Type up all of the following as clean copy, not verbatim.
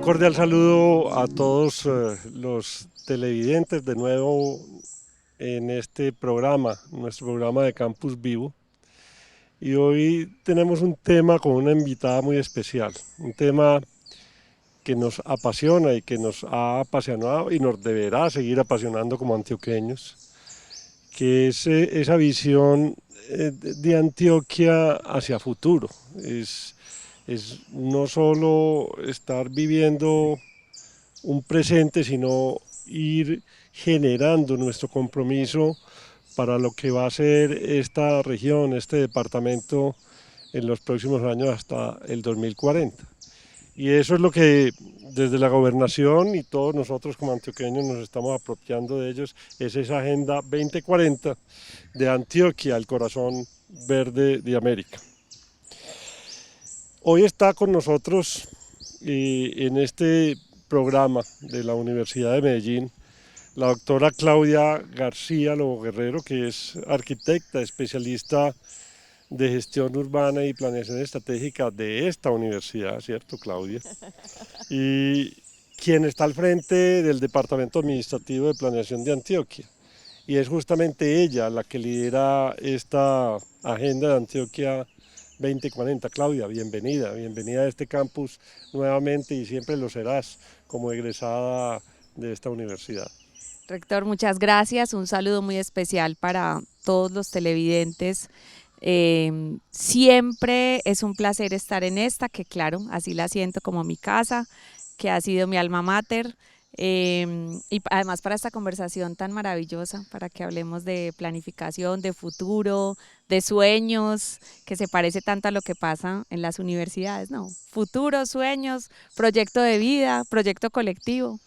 cordial saludo a todos los televidentes de nuevo en este programa, nuestro programa de Campus Vivo. Y hoy tenemos un tema con una invitada muy especial, un tema que nos apasiona y que nos ha apasionado y nos deberá seguir apasionando como antioqueños, que es esa visión de Antioquia hacia futuro. Es no solo estar viviendo un presente, sino ir generando nuestro compromiso para lo que va a ser esta región, este departamento en los próximos años hasta el 2040. Y eso es lo que desde la gobernación y todos nosotros como antioqueños nos estamos apropiando de ellos, es esa Agenda 2040 de Antioquia, el corazón verde de América. Hoy está con nosotros en este programa de la Universidad de Medellín la doctora Claudia García Lobo Guerrero, que es arquitecta, especialista de gestión urbana y planeación estratégica de esta universidad, ¿cierto, Claudia? Y quien está al frente del Departamento Administrativo de Planeación de Antioquia. Y es justamente ella la que lidera esta agenda de Antioquia 2040. Claudia, bienvenida a este campus nuevamente y siempre lo serás como egresada de esta universidad. Rector, muchas gracias. Un saludo muy especial para todos los televidentes. Siempre es un placer estar en esta, que claro, así la siento como mi casa, que ha sido mi alma mater. Y además para esta conversación tan maravillosa, para que hablemos de planificación, de futuro, de sueños, que se parece tanto a lo que pasa en las universidades, ¿no? Futuro, sueños, proyecto de vida, proyecto colectivo.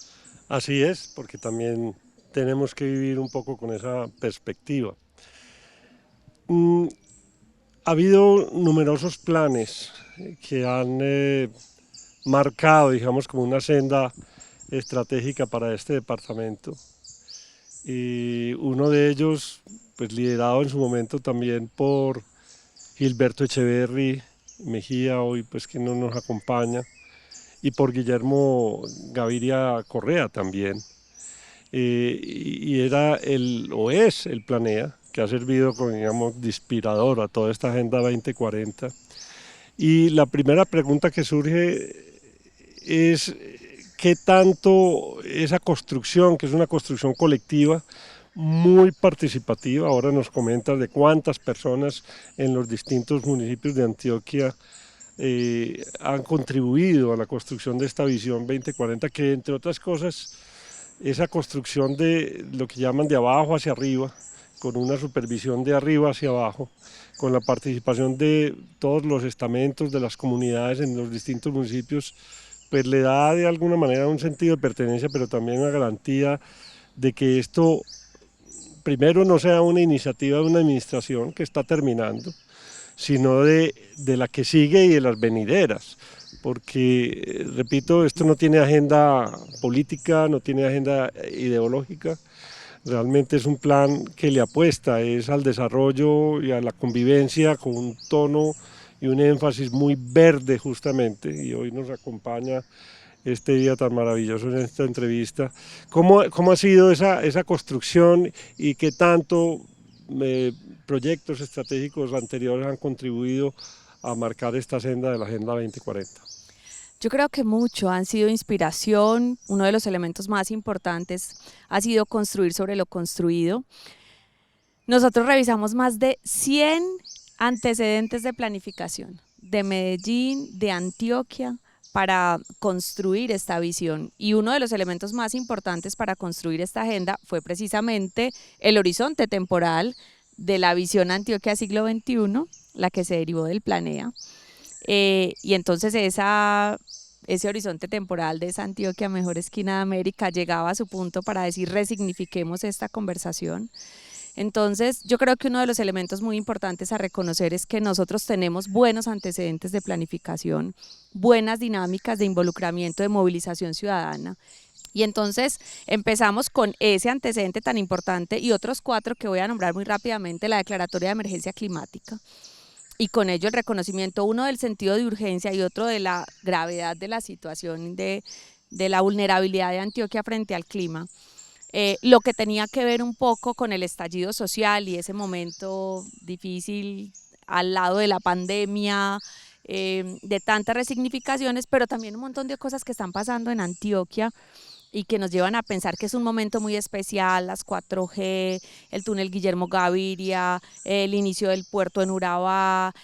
Así es, porque también tenemos que vivir un poco con esa perspectiva. Ha habido numerosos planes que han marcado, digamos, como una senda estratégica para este departamento. Y uno de ellos, pues liderado en su momento también por Gilberto Echeverry Mejía, hoy pues que no nos acompaña, y por Guillermo Gaviria Correa también. Y era o es el Planea, que ha servido como, digamos, de inspirador a toda esta Agenda 2040. Y la primera pregunta que surge es qué tanto esa construcción, que es una construcción colectiva, muy participativa, ahora nos comentas de cuántas personas en los distintos municipios de Antioquia han contribuido a la construcción de esta visión 2040, que entre otras cosas, esa construcción de lo que llaman de abajo hacia arriba, con una supervisión de arriba hacia abajo, con la participación de todos los estamentos de las comunidades en los distintos municipios, pues le da de alguna manera un sentido de pertenencia, pero también una garantía de que esto primero no sea una iniciativa de una administración que está terminando, sino de la que sigue y de las venideras, porque, repito, esto no tiene agenda política, no tiene agenda ideológica, realmente es un plan que le apuesta es al desarrollo y a la convivencia con un tono y un énfasis muy verde justamente, y hoy nos acompaña este día tan maravilloso en esta entrevista. ¿Cómo ha sido esa construcción y qué tanto proyectos estratégicos anteriores han contribuido a marcar esta senda de la Agenda 2040? Yo creo que mucho han sido inspiración. Uno de los elementos más importantes ha sido construir sobre lo construido. Nosotros revisamos más de 100 antecedentes de planificación de Medellín, de Antioquia, para construir esta visión. Y uno de los elementos más importantes para construir esta agenda fue precisamente el horizonte temporal de la visión Antioquia siglo XXI, la que se derivó del Planea. Y entonces ese horizonte temporal de esa Antioquia, mejor esquina de América, llegaba a su punto para decir resignifiquemos esta conversación. Entonces, yo creo que uno de los elementos muy importantes a reconocer es que nosotros tenemos buenos antecedentes de planificación, buenas dinámicas de involucramiento, de movilización ciudadana. Y entonces empezamos con ese antecedente tan importante y otros 4 que voy a nombrar muy rápidamente: la declaratoria de emergencia climática, y con ello el reconocimiento, uno del sentido de urgencia y otro de la gravedad de la situación de la vulnerabilidad de Antioquia frente al clima, lo que tenía que ver un poco con el estallido social y ese momento difícil al lado de la pandemia, de tantas resignificaciones, pero también un montón de cosas que están pasando en Antioquia y que nos llevan a pensar que es un momento muy especial, las 4G, el túnel Guillermo Gaviria, el inicio del puerto en Urabá,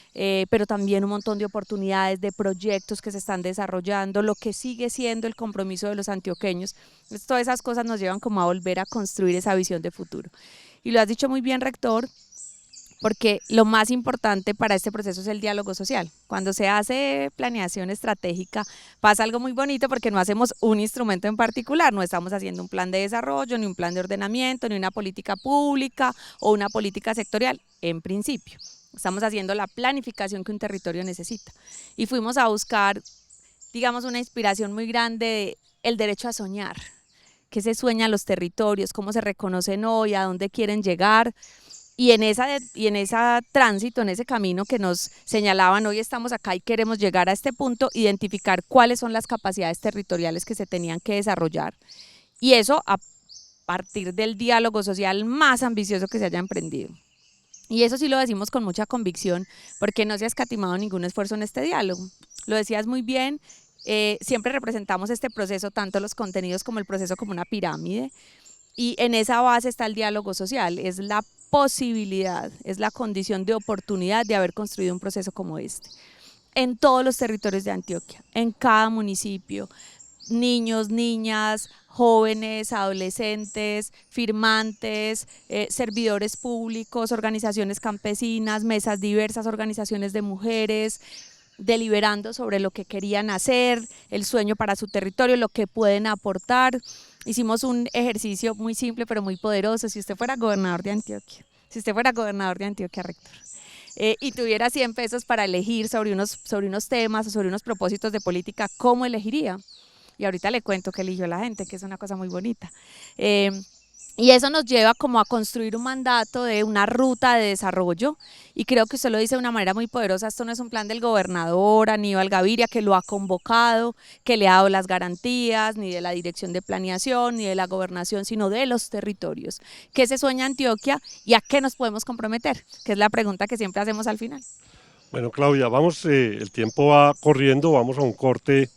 pero también un montón de oportunidades, de proyectos que se están desarrollando, lo que sigue siendo el compromiso de los antioqueños. Entonces, todas esas cosas nos llevan como a volver a construir esa visión de futuro. Y lo has dicho muy bien, rector, porque lo más importante para este proceso es el diálogo social. Cuando se hace planeación estratégica pasa algo muy bonito porque no hacemos un instrumento en particular, no estamos haciendo un plan de desarrollo, ni un plan de ordenamiento, ni una política pública o una política sectorial, en principio. Estamos haciendo la planificación que un territorio necesita. Y fuimos a buscar, digamos, una inspiración muy grande de el derecho a soñar. ¿Qué se sueña los territorios? ¿Cómo se reconocen hoy? ¿A dónde quieren llegar? Y en esa tránsito, en ese camino que nos señalaban, hoy estamos acá y queremos llegar a este punto, identificar cuáles son las capacidades territoriales que se tenían que desarrollar. Y eso a partir del diálogo social más ambicioso que se haya emprendido. Y eso sí lo decimos con mucha convicción, porque no se ha escatimado ningún esfuerzo en este diálogo. Lo decías muy bien, siempre representamos este proceso, tanto los contenidos como el proceso, como una pirámide. Y en esa base está el diálogo social, es la posibilidad, es la condición de oportunidad de haber construido un proceso como este. En todos los territorios de Antioquia, en cada municipio, niños, niñas, jóvenes, adolescentes, firmantes, servidores públicos, organizaciones campesinas, mesas diversas, organizaciones de mujeres, deliberando sobre lo que querían hacer, el sueño para su territorio, lo que pueden aportar. Hicimos un ejercicio muy simple pero muy poderoso. Si usted fuera gobernador de Antioquia, rector, y tuviera 100 pesos para elegir sobre unos temas o sobre unos propósitos de política, ¿cómo elegiría? Y ahorita le cuento que eligió la gente, que es una cosa muy bonita. Y eso nos lleva como a construir un mandato de una ruta de desarrollo, y creo que usted lo dice de una manera muy poderosa. Esto no es un plan del gobernador Aníbal Gaviria, que lo ha convocado, que le ha dado las garantías, ni de la dirección de planeación, ni de la gobernación, sino de los territorios. ¿Qué se sueña Antioquia y a qué nos podemos comprometer? Que es la pregunta que siempre hacemos al final. Bueno, Claudia, vamos, el tiempo va corriendo, vamos a un corte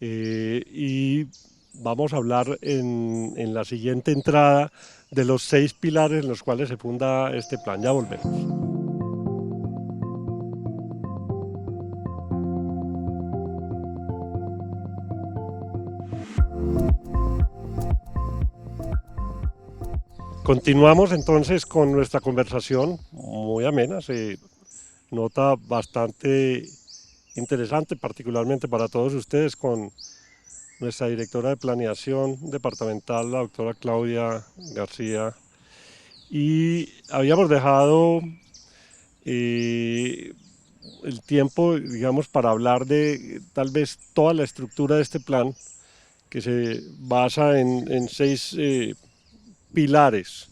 y vamos a hablar en la siguiente entrada de los 6 pilares en los cuales se funda este plan. Ya volvemos. Continuamos entonces con nuestra conversación, muy amena, se nota bastante interesante, particularmente para todos ustedes, con nuestra directora de planeación departamental, la doctora Claudia García. Y habíamos dejado el tiempo, digamos, para hablar de tal vez toda la estructura de este plan, que se basa en 6 pilares.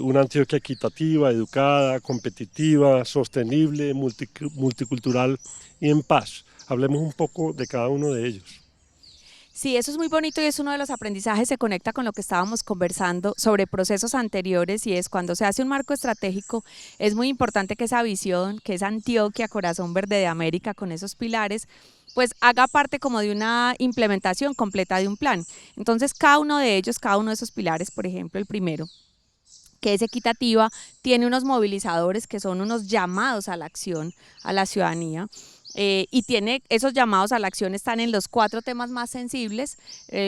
Una Antioquia equitativa, educada, competitiva, sostenible, multicultural y en paz. Hablemos un poco de cada uno de ellos. Sí, eso es muy bonito y es uno de los aprendizajes, se conecta con lo que estábamos conversando sobre procesos anteriores, y es cuando se hace un marco estratégico, es muy importante que esa visión, que es Antioquia, corazón verde de América, con esos pilares, pues haga parte como de una implementación completa de un plan. Entonces cada uno de ellos, cada uno de esos pilares, por ejemplo el primero, que es equitativa, tiene unos movilizadores que son unos llamados a la acción a la ciudadanía. Y tiene esos llamados a la acción, están en los 4 temas más sensibles,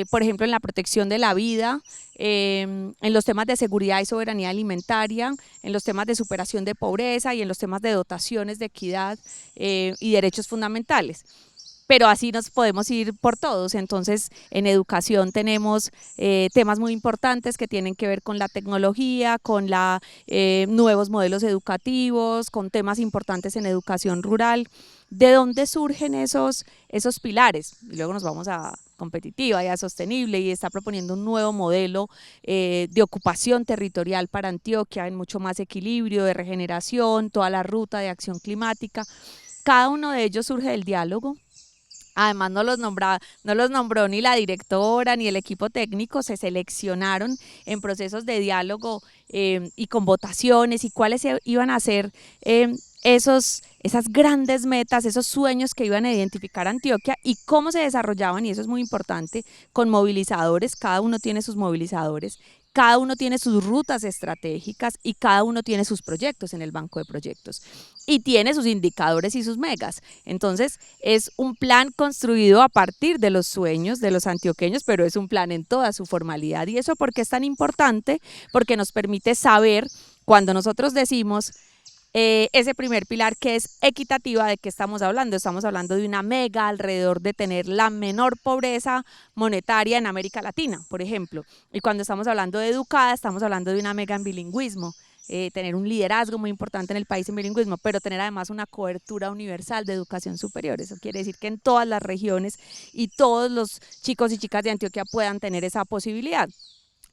por ejemplo en la protección de la vida, en los temas de seguridad y soberanía alimentaria, en los temas de superación de pobreza y en los temas de dotaciones de equidad y derechos fundamentales. pero así nos podemos ir por todos. Entonces, en educación tenemos temas muy importantes que tienen que ver con la tecnología, con nuevos modelos educativos, con temas importantes en educación rural. ¿De dónde surgen esos pilares? Y luego nos vamos a competitiva y a sostenible, y está proponiendo un nuevo modelo de ocupación territorial para Antioquia en mucho más equilibrio, de regeneración, toda la ruta de acción climática. Cada uno de ellos surge del diálogo. Además no los nombró ni la directora ni el equipo técnico, se seleccionaron en procesos de diálogo y con votaciones y cuáles iban a ser esas grandes metas, esos sueños que iban a identificar Antioquia y cómo se desarrollaban, y eso es muy importante, con movilizadores. Cada uno tiene sus movilizadores, cada uno tiene sus rutas estratégicas y cada uno tiene sus proyectos en el banco de proyectos y tiene sus indicadores y sus megas. Entonces es un plan construido a partir de los sueños de los antioqueños, pero es un plan en toda su formalidad. ¿Y eso por qué es tan importante? Porque nos permite saber, cuando nosotros decimos ese primer pilar, que es equitativa, ¿de qué estamos hablando? Estamos hablando de una mega alrededor de tener la menor pobreza monetaria en América Latina, por ejemplo. Y cuando estamos hablando de educada, estamos hablando de una mega en bilingüismo. Tener un liderazgo muy importante en el país en bilingüismo, pero tener además una cobertura universal de educación superior. Eso quiere decir que en todas las regiones y todos los chicos y chicas de Antioquia puedan tener esa posibilidad.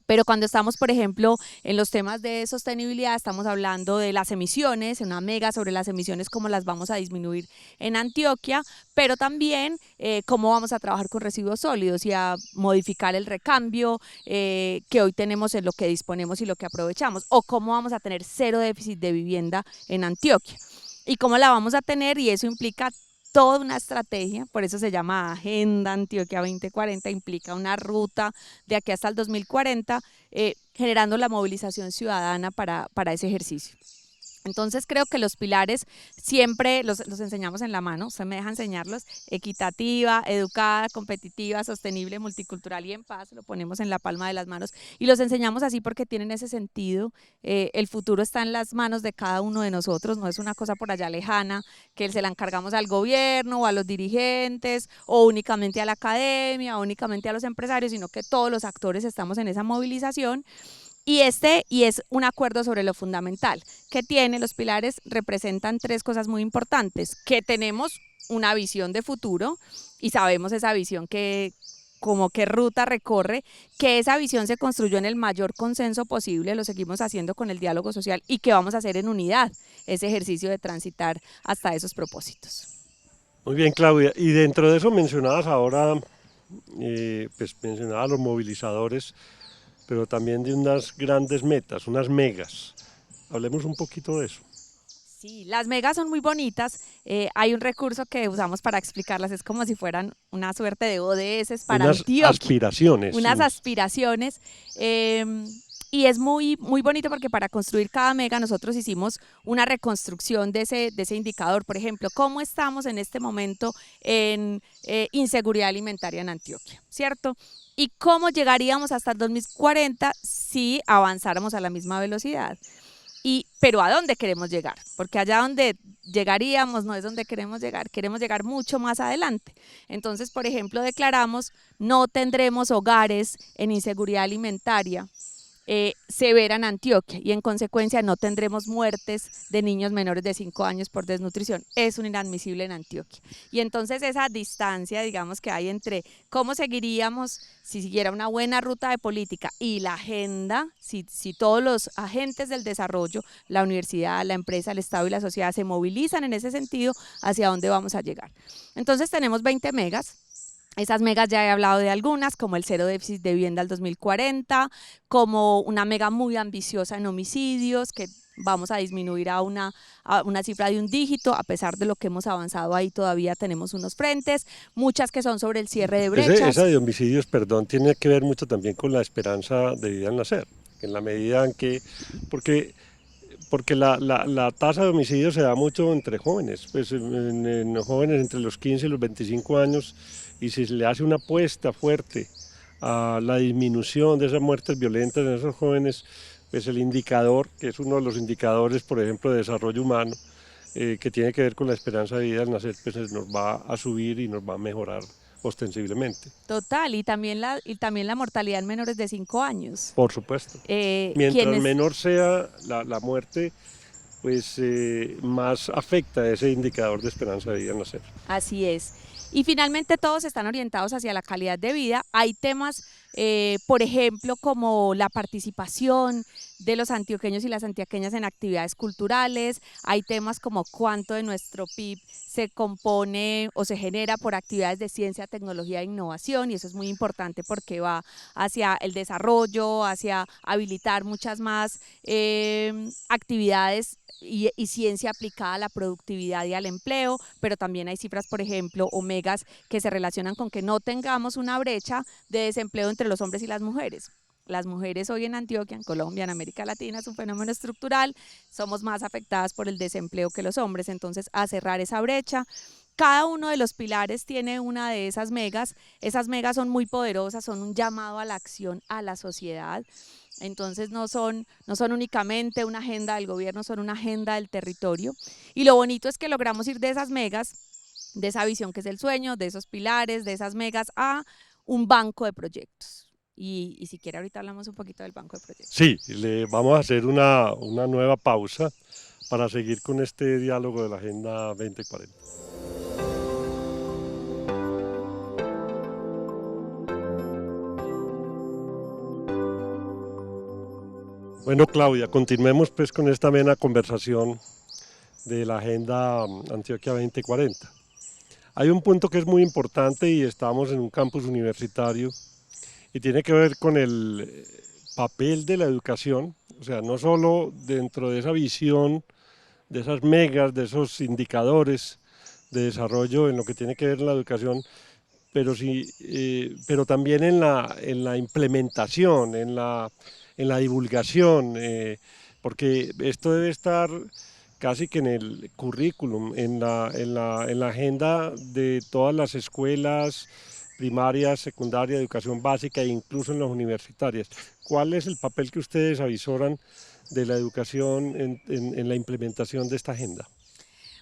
Pero cuando estamos, por ejemplo, en los temas de sostenibilidad, estamos hablando de las emisiones, una mega sobre las emisiones, cómo las vamos a disminuir en Antioquia, pero también cómo vamos a trabajar con residuos sólidos y a modificar el recambio que hoy tenemos en lo que disponemos y lo que aprovechamos, o cómo vamos a tener cero déficit de vivienda en Antioquia y cómo la vamos a tener, y eso implica toda una estrategia, por eso se llama Agenda Antioquia 2040, implica una ruta de aquí hasta el 2040, generando la movilización ciudadana para ese ejercicio. Entonces creo que los pilares siempre los enseñamos en la mano, usted me deja enseñarlos: equitativa, educada, competitiva, sostenible, multicultural y en paz. Lo ponemos en la palma de las manos y los enseñamos así porque tienen ese sentido. El futuro está en las manos de cada uno de nosotros, no es una cosa por allá lejana que se la encargamos al gobierno o a los dirigentes o únicamente a la academia o únicamente a los empresarios, sino que todos los actores estamos en esa movilización. Y es un acuerdo sobre lo fundamental que tiene. Los pilares representan tres cosas muy importantes: que tenemos una visión de futuro y sabemos esa visión como qué ruta recorre, que esa visión se construyó en el mayor consenso posible, lo seguimos haciendo con el diálogo social, y que vamos a hacer en unidad ese ejercicio de transitar hasta esos propósitos. Muy bien, Claudia. Y dentro de eso mencionabas ahora, pues mencionabas los movilizadores, pero también de unas grandes metas, unas megas. Hablemos un poquito de eso. Sí, las megas son muy bonitas. Hay un recurso que usamos para explicarlas, es como si fueran una suerte de ODS para Unas Antioquia, aspiraciones. unas aspiraciones. Y es muy, muy bonito porque para construir cada mega nosotros hicimos una reconstrucción de ese indicador. Por ejemplo, cómo estamos en este momento en inseguridad alimentaria en Antioquia, ¿cierto? Y cómo llegaríamos hasta el 2040 si avanzáramos a la misma velocidad. Pero ¿a dónde queremos llegar? Porque allá donde llegaríamos no es donde queremos llegar mucho más adelante. Entonces, por ejemplo, declaramos: no tendremos hogares en inseguridad alimentaria severa en Antioquia, y en consecuencia no tendremos muertes de niños menores de 5 años por desnutrición. Es un inadmisible en Antioquia. Y entonces esa distancia, digamos, que hay entre cómo seguiríamos si siguiera una buena ruta de política y la agenda, si todos los agentes del desarrollo, la universidad, la empresa, el Estado y la sociedad se movilizan en ese sentido, hacia dónde vamos a llegar. Entonces tenemos 20 megas. Esas megas ya he hablado de algunas, como el cero déficit de vivienda al 2040, como una mega muy ambiciosa en homicidios, que vamos a disminuir a una cifra de un dígito. A pesar de lo que hemos avanzado ahí, todavía tenemos unos frentes, muchas que son sobre el cierre de brechas. Esa de homicidios, perdón, tiene que ver mucho también con la esperanza de vida al nacer, en la medida en que, porque la tasa de homicidios se da mucho entre jóvenes, pues en jóvenes entre los 15 y los 25 años, y si se le hace una apuesta fuerte a la disminución de esas muertes violentas en esos jóvenes, pues el indicador, que es uno de los indicadores, por ejemplo, de desarrollo humano, que tiene que ver con la esperanza de vida al nacer, pues nos va a subir y nos va a mejorar ostensiblemente. Total, y también la mortalidad en menores de 5 años. Por supuesto. Mientras Quienes, menor sea la muerte, pues más afecta ese indicador de esperanza de vida al nacer. así es. Y finalmente todos están orientados hacia la calidad de vida. Hay temas, por ejemplo, como la participación de los antioqueños y las antioqueñas en actividades culturales. Hay temas como cuánto de nuestro PIB se compone o se genera por actividades de ciencia, tecnología e innovación, y eso es muy importante porque va hacia el desarrollo, hacia habilitar muchas más actividades y ciencia aplicada a la productividad y al empleo, pero también hay cifras, por ejemplo, omegas, que se relacionan con que no tengamos una brecha de desempleo entre los hombres y las mujeres. Las mujeres hoy en Antioquia, en Colombia, en América Latina, es un fenómeno estructural, somos más afectadas por el desempleo que los hombres, entonces a cerrar esa brecha. Cada uno de los pilares tiene una de esas megas son muy poderosas, son un llamado a la acción a la sociedad. Entonces no son únicamente una agenda del gobierno, son una agenda del territorio. Y lo bonito es que logramos ir de esas megas, de esa visión que es el sueño, de esos pilares, de esas megas, a un banco de proyectos. Y si quiere ahorita hablamos un poquito del banco de proyectos. Sí, le vamos a hacer una nueva pausa para seguir con este diálogo de la Agenda 2040. Bueno, Claudia, continuemos pues con esta amena conversación de la Agenda Antioquia 2040. Hay un punto que es muy importante y estamos en un campus universitario y tiene que ver con el papel de la educación, o sea, no solo dentro de esa visión, de esas megas, de esos indicadores de desarrollo en lo que tiene que ver la educación, pero, sí, pero también en la implementación, en la divulgación, porque esto debe estar casi que en el currículum, en la agenda de todas las escuelas primarias, secundaria, educación básica e incluso en las universitarias. ¿Cuál es el papel que ustedes avisoran de la educación en la implementación de esta agenda?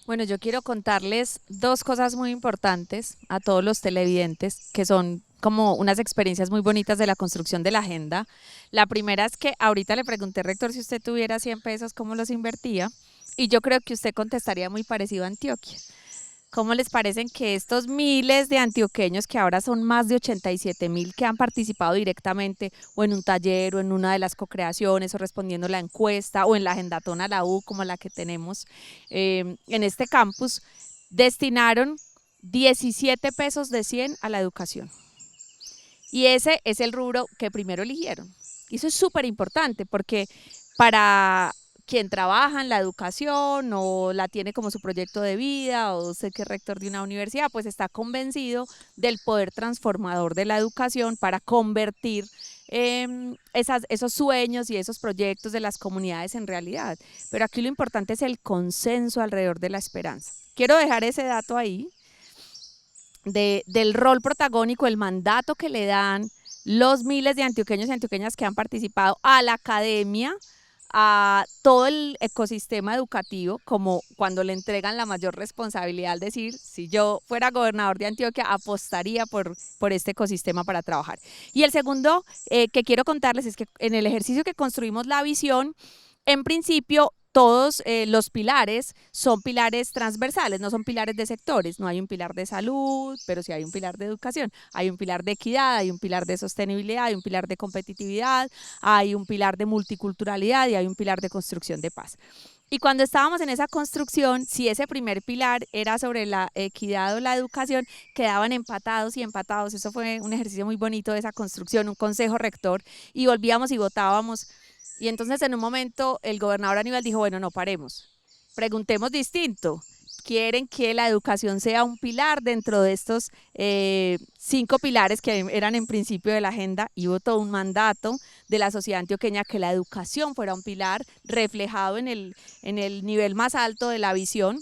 Bueno, yo quiero contarles dos cosas muy importantes a todos los televidentes, que son como unas experiencias muy bonitas de la construcción de la agenda. La primera es que ahorita le pregunté, rector, si usted tuviera 100 pesos, ¿cómo los invertía? Y yo creo que usted contestaría muy parecido a Antioquia. ¿Cómo les parecen que estos miles de antioqueños, que ahora son más de 87.000, que han participado directamente o en un taller o en una de las co-creaciones o respondiendo la encuesta o en la agendatona la U como la que tenemos en este campus, destinaron 17 pesos de 100 a la educación? Y ese es el rubro que primero eligieron. Y eso es súper importante porque para quien trabaja en la educación o la tiene como su proyecto de vida o sé que es rector de una universidad, pues está convencido del poder transformador de la educación para convertir esos sueños y esos proyectos de las comunidades en realidad. Pero aquí lo importante es el consenso alrededor de la esperanza. Quiero dejar ese dato ahí del rol protagónico, el mandato que le dan los miles de antioqueños y antioqueñas que han participado a la academia, a todo el ecosistema educativo, como cuando le entregan la mayor responsabilidad, al decir, si yo fuera gobernador de Antioquia, apostaría por este ecosistema para trabajar. Y el segundo que quiero contarles es que en el ejercicio que construimos la visión, en principio todos los pilares son pilares transversales, no son pilares de sectores. No hay un pilar de salud, pero sí hay un pilar de educación, hay un pilar de equidad, hay un pilar de sostenibilidad, hay un pilar de competitividad, hay un pilar de multiculturalidad y hay un pilar de construcción de paz. Y cuando estábamos en esa construcción, si ese primer pilar era sobre la equidad o la educación, quedaban empatados y empatados. Eso fue un ejercicio muy bonito de esa construcción, un consejo rector, y volvíamos y votábamos. Y entonces en un momento el gobernador Aníbal dijo, bueno, no paremos, preguntemos distinto. ¿Quieren que la educación sea un pilar dentro de estos 5 pilares que eran en principio de la agenda? Y hubo todo un mandato de la sociedad antioqueña que la educación fuera un pilar reflejado en el nivel más alto de la visión,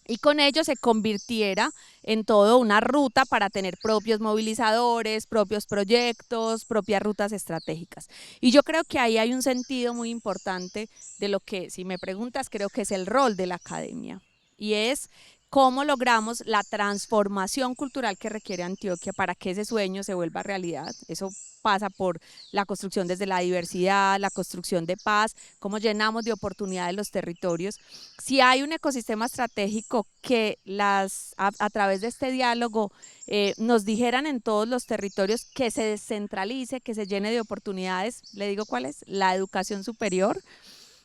y con ello se convirtiera en todo una ruta para tener propios movilizadores, propios proyectos, propias rutas estratégicas. Y yo creo que ahí hay un sentido muy importante de lo que, si me preguntas, creo que es el rol de la academia. y es cómo logramos la transformación cultural que requiere Antioquia para que ese sueño se vuelva realidad. Eso pasa por la construcción desde la diversidad, la construcción de paz, cómo llenamos de oportunidades los territorios. Si hay un ecosistema estratégico que a través de este diálogo nos dijeran en todos los territorios que se descentralice, que se llene de oportunidades, le digo cuál es, la educación superior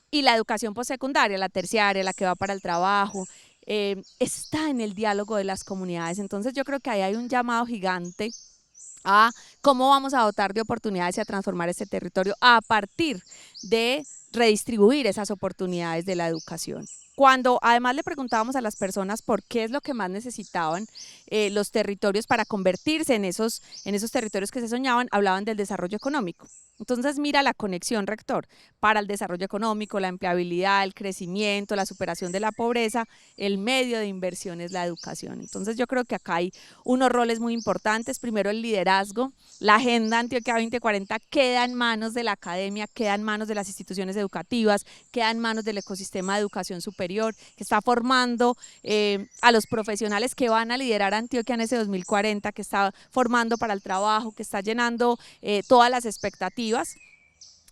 y la educación postsecundaria, la terciaria, la que va para el trabajo, está en el diálogo de las comunidades. Entonces yo creo que ahí hay un llamado gigante a cómo vamos a dotar de oportunidades y a transformar este territorio a partir de redistribuir esas oportunidades de la educación. Cuando además le preguntábamos a las personas por qué es lo que más necesitaban los territorios para convertirse en esos territorios que se soñaban, hablaban del desarrollo económico. Entonces mira la conexión, rector, para el desarrollo económico, la empleabilidad, el crecimiento, la superación de la pobreza, el medio de inversión es la educación. Entonces yo creo que acá hay unos roles muy importantes. Primero el liderazgo, la Agenda Antioquia 2040 queda en manos de la academia, queda en manos de las instituciones educativas, queda en manos del ecosistema de educación superior, que está formando a los profesionales que van a liderar Antioquia en ese 2040, que está formando para el trabajo, que está llenando todas las expectativas.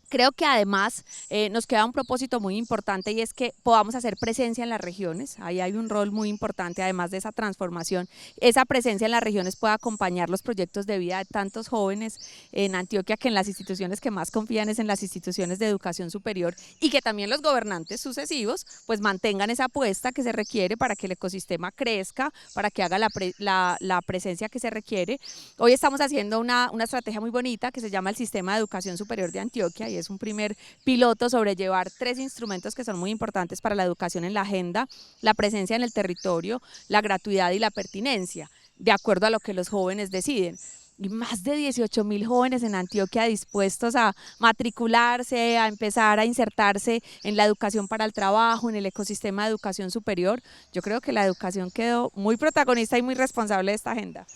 Creo que además nos queda un propósito muy importante y es que podamos hacer presencia en las regiones. Ahí hay un rol muy importante, además de esa transformación. Esa presencia en las regiones puede acompañar los proyectos de vida de tantos jóvenes en Antioquia, que en las instituciones que más confían es en las instituciones de educación superior, y que también los gobernantes sucesivos pues mantengan esa apuesta que se requiere para que el ecosistema crezca, para que haga la presencia que se requiere. Hoy estamos haciendo una estrategia muy bonita que se llama el Sistema de Educación Superior de Antioquia, y es un primer piloto sobre llevar 3 instrumentos que son muy importantes para la educación en la agenda: la presencia en el territorio, la gratuidad y la pertinencia, de acuerdo a lo que los jóvenes deciden. Y más de 18.000 jóvenes en Antioquia dispuestos a matricularse, a empezar a insertarse en la educación para el trabajo, en el ecosistema de educación superior. Yo creo que la educación quedó muy protagonista y muy responsable de esta agenda.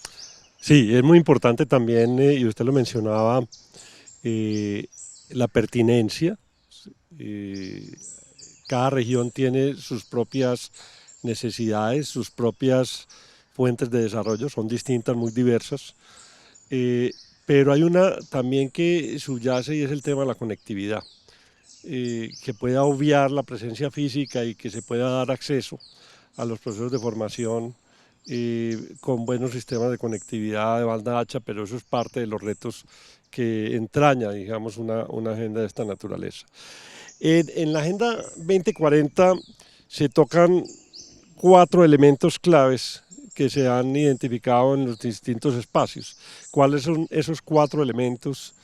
Sí, es muy importante también, y usted lo mencionaba, la pertinencia. Cada región tiene sus propias necesidades, sus propias fuentes de desarrollo, son distintas, muy diversas, pero hay una también que subyace y es el tema de la conectividad, que pueda obviar la presencia física y que se pueda dar acceso a los procesos de formación con buenos sistemas de conectividad de banda ancha, pero eso es parte de los retos que entraña, digamos, una agenda de esta naturaleza. En la Agenda 2040 se tocan 4 elementos claves que se han identificado en los distintos espacios. ¿Cuáles son esos 4 elementos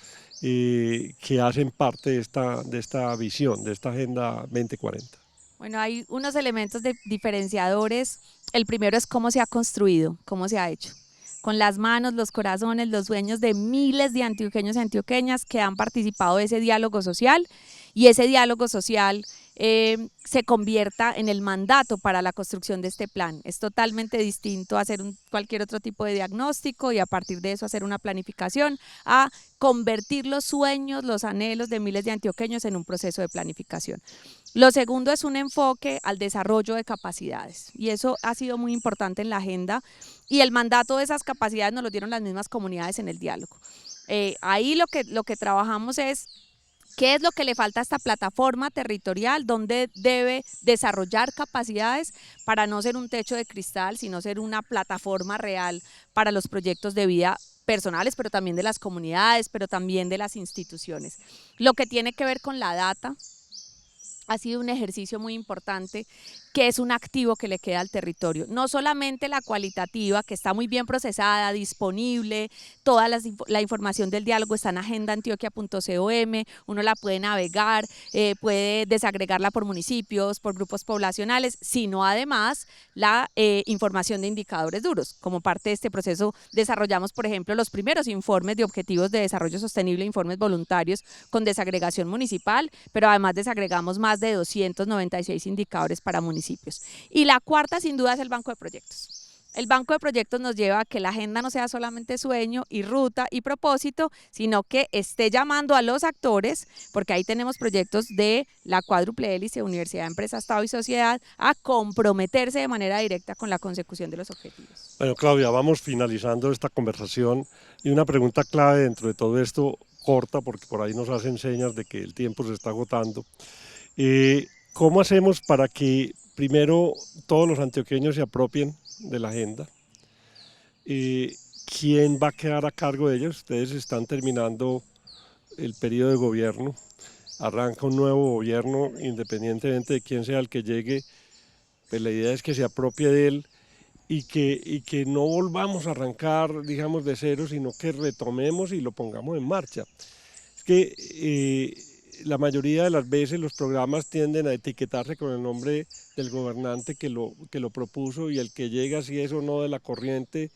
que hacen parte de esta visión, de esta Agenda 2040? Bueno, hay unos elementos diferenciadores. El primero es cómo se ha construido, cómo se ha hecho. Con las manos, los corazones, los sueños de miles de antioqueños y antioqueñas que han participado de ese diálogo social, y ese diálogo social se convierta en el mandato para la construcción de este plan. Es totalmente distinto a hacer cualquier otro tipo de diagnóstico y a partir de eso hacer una planificación, a convertir los sueños, los anhelos de miles de antioqueños en un proceso de planificación. Lo segundo es un enfoque al desarrollo de capacidades, y eso ha sido muy importante en la agenda, y el mandato de esas capacidades nos lo dieron las mismas comunidades en el diálogo. Ahí lo que trabajamos es qué es lo que le falta a esta plataforma territorial, dónde debe desarrollar capacidades para no ser un techo de cristal, sino ser una plataforma real para los proyectos de vida personales, pero también de las comunidades, pero también de las instituciones. Lo que tiene que ver con la data ha sido un ejercicio muy importante, que es un activo que le queda al territorio. No solamente la cualitativa, que está muy bien procesada, disponible, toda la información del diálogo está en agendaantioquia.com, uno la puede navegar, puede desagregarla por municipios, por grupos poblacionales, sino además la información de indicadores duros. Como parte de este proceso desarrollamos, por ejemplo, los primeros informes de objetivos de desarrollo sostenible, informes voluntarios con desagregación municipal, pero además desagregamos más de 296 indicadores para municipios. Y la cuarta, sin duda, es el banco de proyectos. El banco de proyectos nos lleva a que la agenda no sea solamente sueño y ruta y propósito, sino que esté llamando a los actores, porque ahí tenemos proyectos de la cuádruple hélice, Universidad, Empresa, Estado y Sociedad, a comprometerse de manera directa con la consecución de los objetivos. Bueno, Claudia, vamos finalizando esta conversación y una pregunta clave dentro de todo esto, corta, porque por ahí nos hacen señas de que el tiempo se está agotando. ¿Cómo hacemos para que primero todos los antioqueños se apropien de la agenda? ¿Quién va a quedar a cargo de ellos? Ustedes están terminando el periodo de gobierno, arranca un nuevo gobierno, independientemente de quién sea el que llegue, pues la idea es que se apropie de él y que no volvamos a arrancar, digamos, de cero, sino que retomemos y lo pongamos en marcha. Es que la mayoría de las veces los programas tienden a etiquetarse con el nombre del gobernante que lo propuso, y el que llega, si es o no de la corriente,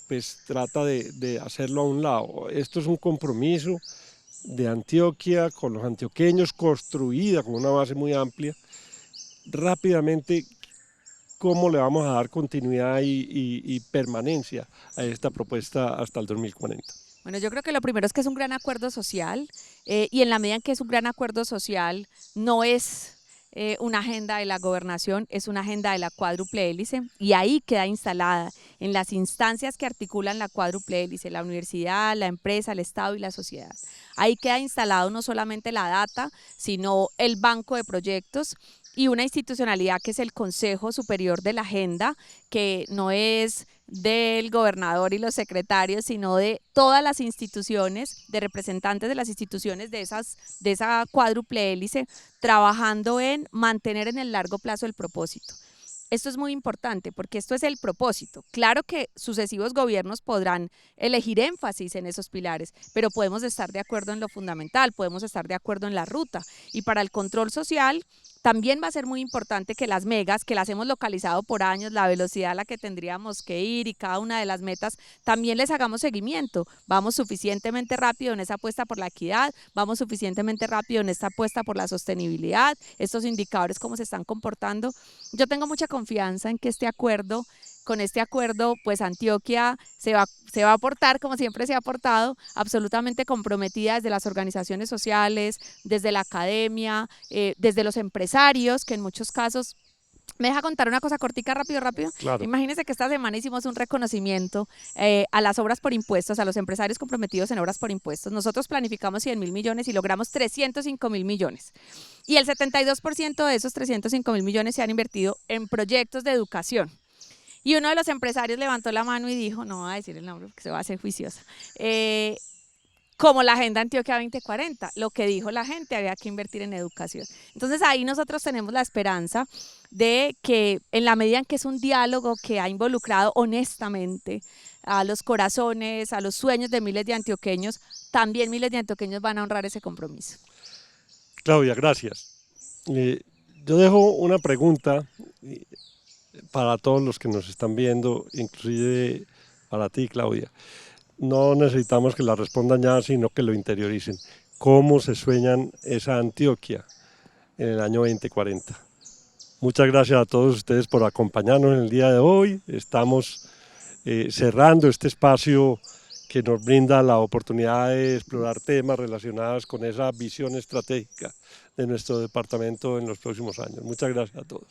pues trata de hacerlo a un lado. Esto es un compromiso de Antioquia con los antioqueños, construida con una base muy amplia. Rápidamente, ¿cómo le vamos a dar continuidad y permanencia a esta propuesta hasta el 2040? Bueno, yo creo que lo primero es que es un gran acuerdo social, y en la medida en que es un gran acuerdo social, no es una agenda de la gobernación, es una agenda de la cuádruple hélice, y ahí queda instalada en las instancias que articulan la cuádruple hélice, la universidad, la empresa, el Estado y la sociedad. Ahí queda instalado no solamente la data, sino el banco de proyectos y una institucionalidad que es el Consejo Superior de la Agenda, que no es del gobernador y los secretarios, sino de todas las instituciones, de representantes de las instituciones de esa cuádruple hélice, trabajando en mantener en el largo plazo el propósito. Esto es muy importante porque esto es el propósito. Claro que sucesivos gobiernos podrán elegir énfasis en esos pilares, pero podemos estar de acuerdo en lo fundamental, podemos estar de acuerdo en la ruta. Y para el control social también va a ser muy importante que las megas, que las hemos localizado por años, la velocidad a la que tendríamos que ir y cada una de las metas, también les hagamos seguimiento. Vamos suficientemente rápido en esa apuesta por la equidad, vamos suficientemente rápido en esta apuesta por la sostenibilidad, estos indicadores cómo se están comportando. Yo tengo mucha confianza en que con este acuerdo, pues Antioquia se va a aportar, como siempre se ha aportado, absolutamente comprometida desde las organizaciones sociales, desde la academia, desde los empresarios, que en muchos casos... ¿Me deja contar una cosa cortica, rápido? Claro. Imagínense que esta semana hicimos un reconocimiento a las obras por impuestos, a los empresarios comprometidos en obras por impuestos. Nosotros planificamos 100.000 millones y logramos 305.000 millones. Y el 72% de esos 305.000 millones se han invertido en proyectos de educación. Y uno de los empresarios levantó la mano y dijo, no voy a decir el nombre porque se va a hacer juiciosa, como la Agenda Antioquia 2040, lo que dijo la gente, había que invertir en educación. Entonces ahí nosotros tenemos la esperanza de que en la medida en que es un diálogo que ha involucrado honestamente a los corazones, a los sueños de miles de antioqueños, también miles de antioqueños van a honrar ese compromiso. Claudia, gracias. Yo dejo una pregunta para todos los que nos están viendo, inclusive para ti, Claudia. No necesitamos que la respondan ya, sino que lo interioricen. ¿Cómo se sueñan esa Antioquia en el año 2040? Muchas gracias a todos ustedes por acompañarnos en el día de hoy. Estamos cerrando este espacio que nos brinda la oportunidad de explorar temas relacionados con esa visión estratégica de nuestro departamento en los próximos años. Muchas gracias a todos.